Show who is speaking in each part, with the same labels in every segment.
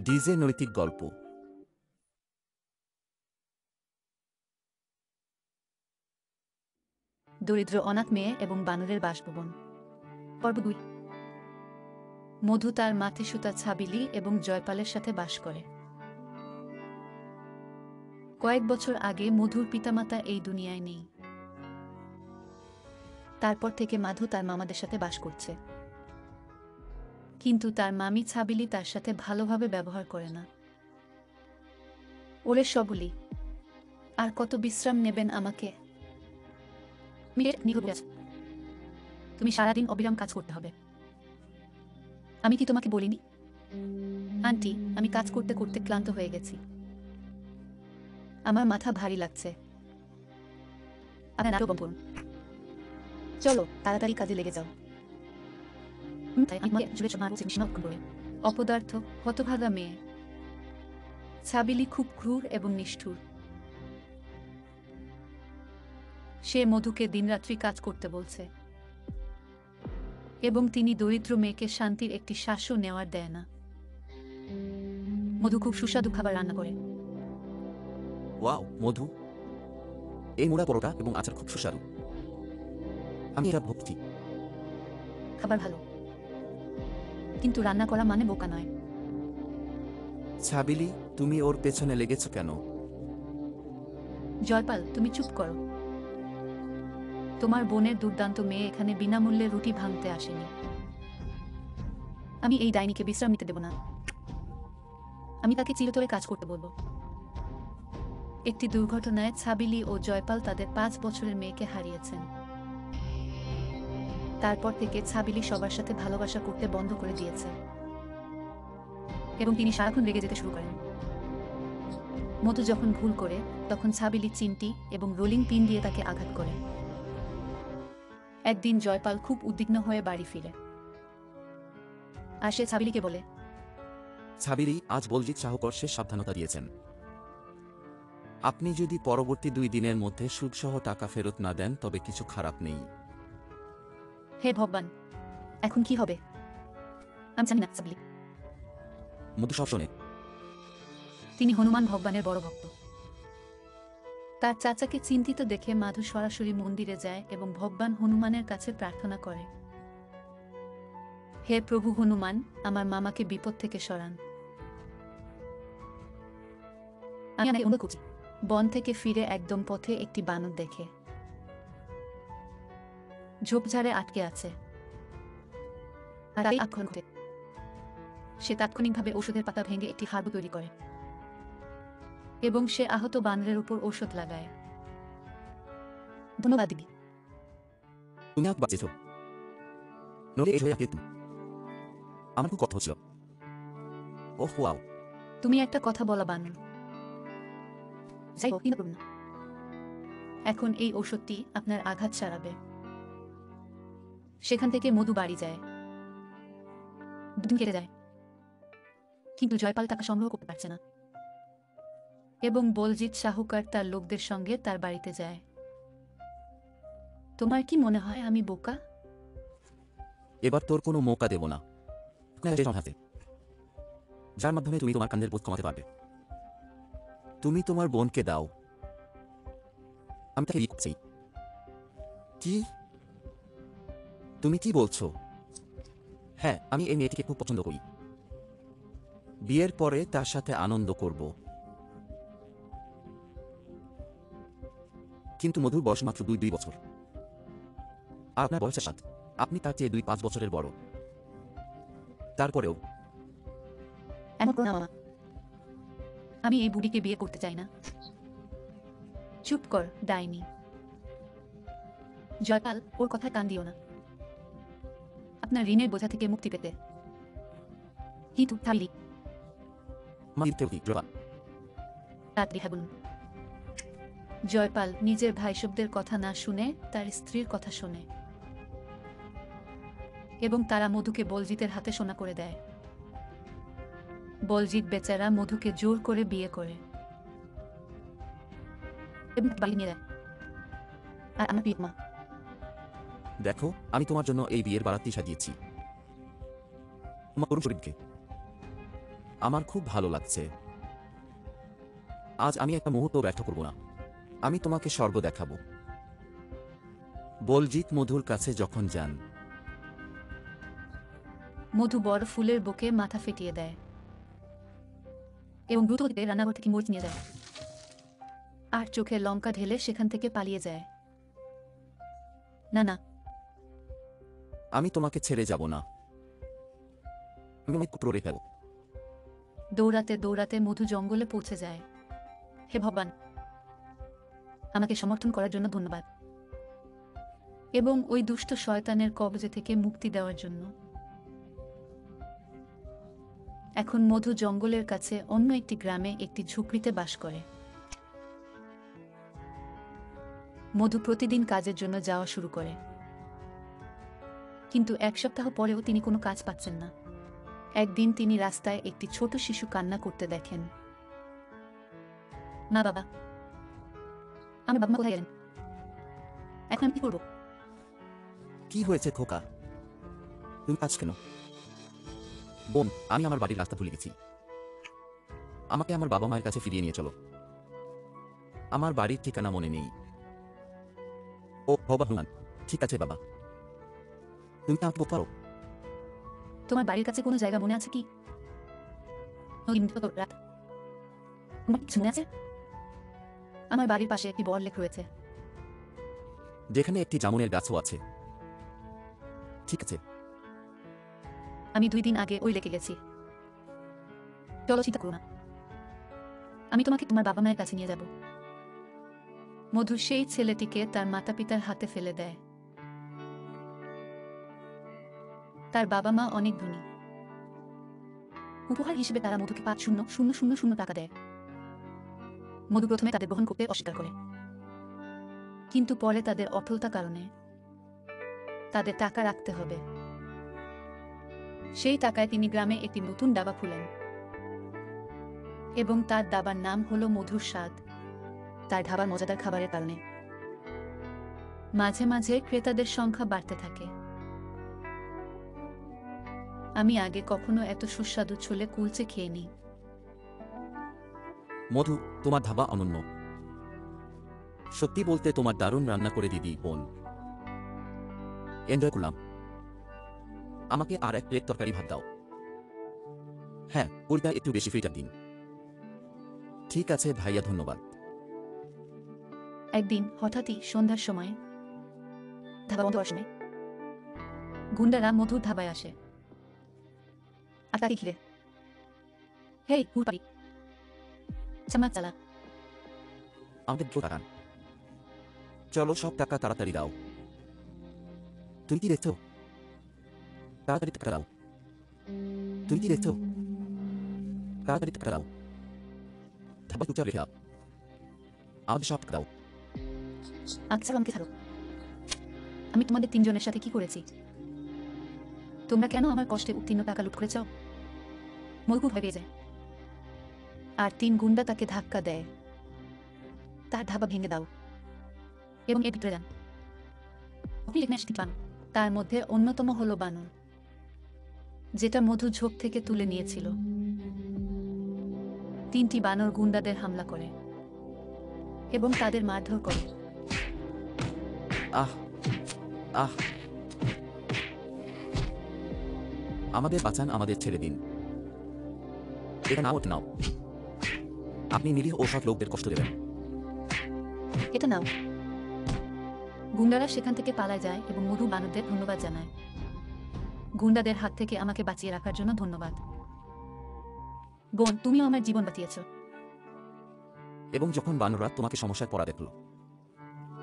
Speaker 1: DJ নৈতিক গল্প।
Speaker 2: দরিদ্র অনাথ মেয়ে এবং বানরের বাসভবন। পর্ব ২। মধু তার মাথে সুতা ছাবিলি এবং জয়পালের সাথে বাস করে। কয়েক বছর আগে মধুর পিতামাতা এই দুনিয়ায় নেই। তারপর থেকে মাধু তার মামাদের সাথে বাস করছে, কিন্তু তার মামি ছাবিলি তার সাথে ভালোভাবে ব্যবহার করে না। ওরে সবলি, আর কত বিশ্রাম নেবেন আমাকে? তুমি সারাদিন অবিরাম কাজ করতে হবে। আমি কি তোমাকে বলিনি? আন্টি, আমি কাজ করতে করতে ক্লান্ত হয়ে গেছি। আমার মাথা ভারী লাগছে। চলো তাড়াতাড়ি কাজে লেগে যাও। অপদার্থ, হতভাগা মেয়ে। ছাবিলি খুব ক্রূর এবং নিষ্ঠুর। সে মধুকে দিনরাত্রি কাজ করতে বলছে, এবং তিনি দরিদ্র মেয়েকে শান্তির একটি শ্বাসও নেওয়ার দেয় না। মধু খুব সুস্বাদু খাবার রান্না করে।
Speaker 1: ওয়াও মধু, এই মোড়া পরোটা এবং আচার খুব সুস্বাদু। আমি এটা ভক্তি।
Speaker 2: খাবার ভালো, কিন্তু রান্না করা মানে বোকা নয়।
Speaker 1: ছাবিলি, তুমি ওর পেছনে লেগেছ কেন?
Speaker 2: জয়পাল, তুমি চুপ করো। তোমার বোনের দুর্দান্ত মেয়ে এখানে বিনামূল্যে রুটি ভাঙতে আসেনি। আমি এই ডাইনিকে বিশ্রাম নিতে দেব না। আমি তাকে চিরতরে কাজ করতে বলবো। একটি দুর্ঘটনায় ছাবিলি ও জয়পাল তাদের ৫ বছরের মেয়েকে হারিয়েছেন। তারপর থেকে ছাবিলি সবার সাথে ভালোবাসা করতে বন্ধ করে দিয়েছে, এবং তিনি সারাক্ষণ রেগে যেতে শুরু করেন। মধু যখন ভুল করে, তখন ছাবিলি চিমটি এবং রোলিং পিন দিয়ে তাকে আঘাত করে। একদিন জয়পাল খুব উদ্বিগ্ন হয়ে বাড়ি ফিরে, আর সে ছাবিলিকে বলে,
Speaker 1: ছাবিলি, আজ বলজিৎ সাহুকর শেষ সাবধানতা দিয়েছেন। আপনি যদি পরবর্তী ২ দিনের মধ্যে সুদসহ টাকা ফেরত না দেন তবে কিছু খারাপ নেই।
Speaker 2: হে ভগবান, এখন কি হবে? আমি জানি না। ছাবিলি,
Speaker 1: মধু সব শোনে।
Speaker 2: তিনি হনুমান ভগবানের বড় ভক্ত। তার চাচাকে চিন্তিত দেখে মাধু সরাসরি মন্দিরে যায় এবং ভগবান হনুমানের কাছে প্রার্থনা করে, হে প্রভু হনুমান, আমার মামাকে বিপদ থেকে সরান। বন থেকে ফিরে একদম পথে একটি বানর দেখে ঝোপঝাড়ে আটকে আছে। সে তাৎক্ষণিকভাবে ঔষধের পাতা ভেঙে একটি হার্ব তৈরি করে, এবং সে আহত বানরের উপর ঔষধ লাগায়। ধন্যবাদ দিদি।
Speaker 1: তুমি আমাকে বাঁচিয়েছ। নইলে এই হয়ে যেত। আমার খুব কথা হচ্ছিল। ওহ ওয়াও।
Speaker 2: তুমি একটা কথা বলা বানর। যাই হোক, না। এখন এই ঔষধটি আপনার আঘাত সারাবে। সেখান থেকে মধু বাড়ি যায়। দুদিন কেটে যায়, কিন্তু জয়পাল টাকা সংগ্রহ করতে পারছে না, এবং বলজিৎ সাহুকার তার লোকদের সঙ্গে তার বাড়িতে যায়। তোমার কি মনে হয় আমি বোকা?
Speaker 1: এবার তোর কোনো মৌকা দেব না, যার মাধ্যমে তুমি তোমার কান্দের বোধ কমাতে পারবে। তুমি তোমার বোনকে দাও। আমি তাকে বিয়ে করছি। কি? তুমি কি বলছো? হ্যাঁ, আমি এই মেয়েটিকে খুব পছন্দ করি। বিয়ের পরে তার সাথে আনন্দ করব। কিন্তু মধুর বয়স মাত্র ২ বছর। আর আপনার বয়সের ৭। আপনি তার চেয়ে ২-৫ বছরের বড়। তারপরেও
Speaker 2: আমি এই বুড়িকে বিয়ে করতে চাই না। চুপ কর ডাইনি। জয়পাল, ওর কথায় কান দিও না। আপনার ঋণের বোঝা থেকে মুক্তি পেতে। কিন্তু জয়পাল নিজের ভাইসবদের কথা না শুনে তার স্ত্রীর কথা শোনে, এবং তারা মধুকে বলজিতের হাতে সোনা করে দেয়। বলজিৎ বেচারা মধুকে জোর করে বিয়ে করে এবং বাড়ি নিয়ে দেয়। আর আমার প্রিয় মা,
Speaker 1: দেখো, আমি তোমার জন্য এই বিয়ের বারাতি সাজিয়েছি। তোমার করুণ শরীরকে আমার খুব ভালো লাগছে। আজ আমি একটা মুহূর্ত ব্যর্থ করব না। আমি তোমাকে স্বর্গ দেখাবো। বলজিৎ মধুর কাছে যখন যান,
Speaker 2: মধু বড় ফুলের বুকে মাথা ফেটিয়ে দেয় এবং দ্রুত গতিতে রান্নাঘর থেকে মরিচ নিয়ে যায় আর চোখে লঙ্কা ঢেলে সেখান থেকে পালিয়ে যায়। না না,
Speaker 1: আমি তোমাকে ছেড়ে যাব না। আমি অনেক কুটরে ফেলব।
Speaker 2: দৌড়াতে দৌড়াতে মধু জঙ্গলে পৌঁছে যায়। হে ভগবান, আমাকে সমর্থন করার জন্য ধন্যবাদ এবং ওই দুষ্ট শয়তানের কবজে থেকে মুক্তি দেওয়ার জন্য। এখন মধু জঙ্গলের কাছে অন্য একটি গ্রামে একটি ঝুপড়িতে বাস করে। মধু প্রতিদিন কাজের জন্য যাওয়া শুরু করে, কিন্তু এক সপ্তাহ পরেও তিনি কোনো কাজ পাচ্ছেন না। একদিন তিনি রাস্তায় একটি ছোট শিশু কান্না করতে দেখেন। না বাবা, আমার বাবা মা কোথায় গেলেন? এখন আমি কি করবো?
Speaker 1: কি হয়েছে খোকা? তুমি কাজ কেন? বোন, আমি আমার বাড়ির রাস্তা ভুলে গেছি। আমাকে আমার বাবা মায়ের কাছে ফিরিয়ে নিয়ে চলো। আমার বাড়ির ঠিকানা মনে নেই। ও ভগবান, ঠিক আছে বাবা, তুমি কি আমাকে বলতে পারো?
Speaker 2: তোমার বাড়ির কাছে কোনো জায়গা মনে আছে কি? রাত তোমার কিছু মনে আছে? আমার বাড়ির পাশে একটি বড় লেক রয়েছে,
Speaker 1: যেখানে একটি জামুনের গাছও আছে। ঠিক আছে।
Speaker 2: আমি 2 দিন আগে ওই লেকে গেছি। চলো, চিন্তা করো না, আমি তোমাকে তোমার বাবা মায়ের কাছে নিয়ে যাব। মধু সেই ছেলেটিকে তার মাতা পিতার হাতে ফেলে দেয়। তার বাবা মা অনেক ধনী। উপহার হিসেবে তারা মধুকে 5,000,000 টাকা দেয়। মধু প্রথমে তাদের গ্রহণ করতে অস্বীকার করে, কিন্তু পরে তাদের অটলতা কারণে তাদের টাকা রাখতে হবে। সেই টাকায় তিনি গ্রামে একটি নতুন দাবা খুলেন এবং তার দাবার নাম হলো মধুর স্বাদ। তার ধাবার মজাদার খাবারের কারণে মাঝে মাঝে ক্রেতাদের সংখ্যা বাড়তে থাকে। আমি আগে কখনো এত সুস্বাদু ছোলে কুলচে খেয়েনি।
Speaker 1: মধু, তোমার ধাবা অনন্য। সত্যি বলতে তোমার দারুণ রান্না করে দিদি বোন। এনজয় করলাম। আমাকে আর এক প্লেট তরকারি ভাত দাও। হ্যাঁ, ওইটা একটু বেশি ফ্রিটার দিন। ঠিক আছে ভাইয়া, ধন্যবাদ।
Speaker 2: একদিন হঠাৎই সন্ধ্যার সময় ধাবা বন্ধ হওয়ার সময় গুন্ডারা মধুর ধাবায় আসে আর তাকে ঘিরে, হেই হুরপাড়ি, চামাক চালা।
Speaker 1: আমাকে দ্রুত তাকান। চলো, সব টাকা তাড়াতাড়ি দাও। তুমি কি দেখছো? তাড়াতাড়ি টাকা দাও। তুমি কি দেখছো? তাড়াতাড়ি টাকা দাও। ধাবা চুপচাপ রেখে দাও। আমাদের সব টাকা দাও।
Speaker 2: আচ্ছা, আমাকে ছাড়ো। আমি তোমাদের 3 জনের সাথে কি করেছি? তোমরা কেন আমার কষ্টে উত্তীর্ণ টাকা লুট করে চাও? মধু ভয় পেয়ে যায় আর 3 গুন্ডা তাকে ধাক্কা দেয়। তার ধাবা ভেঙে দাও এবং এর ভিতরে যান। আপনি এখানে আসতে পান। তার মধ্যে অন্যতম হলো বানর, যেটা মধু ঝোপ থেকে তুলে নিয়েছিল। 3টি বানর গুন্ডাদের হামলা করে এবং তাদের মারধর করে।
Speaker 1: আহ আহ আমাদের বাঁচান, আমাদের ছেড়ে দিন। এটা নাও, নাও। আপনি নিরীহ ও সৎ লোকদের কষ্ট দেবেন।
Speaker 2: এটা নাও। গুন্ডারা সেখান থেকে পালায় যায় এবং মধু বানরদের ধন্যবাদ জানায়। গুন্ডাদের হাত থেকে আমাকে বাঁচিয়ে রাখার জন্য ধন্যবাদ। বোন, তুমিও আমার জীবন বাঁচিয়েছ।
Speaker 1: এবং যখন বানররা তোমাকে সমস্যায় পড়া দেখল,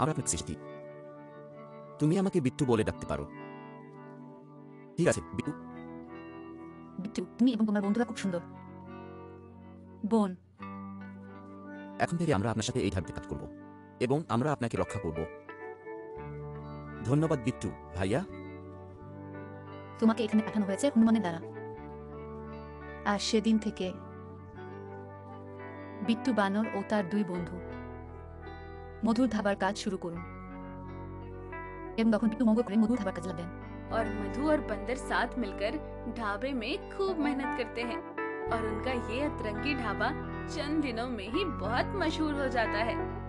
Speaker 1: আমরা আপনার সৃষ্টি। তুমি আমাকে বিট্টু বলে ডাকতে পারো। ঠিক আছে বিট্টু।
Speaker 2: বিট্টু, তুমি এবং তোমার বন্ধুরা খুব সুন্দর। বোন,
Speaker 1: এখন থেকে আমরা আপনার সাথে এই ধাপে কাজ করব এবং আমরা আপনাকে রক্ষা করব। ধন্যবাদ বিট্টু ভাইয়া।
Speaker 2: তোমাকে এখানে পাঠানো হয়েছে হনুমানের দ্বারা। আর সেদিন থেকে বিট্টু বানর ও তার 2 বন্ধু মধুর ধাবার কাজ শুরু করুন এবং তখন বিট্টু মঙ্গল করে মধুর ধাবার কাজে লাগলেন।
Speaker 3: और मधु और बंदर साथ मिलकर ढाबे में खूब मेहनत करते हैं। और उनका ये अतरंगी ढाबा चंद दिनों में ही बहुत मशहूर हो जाता है।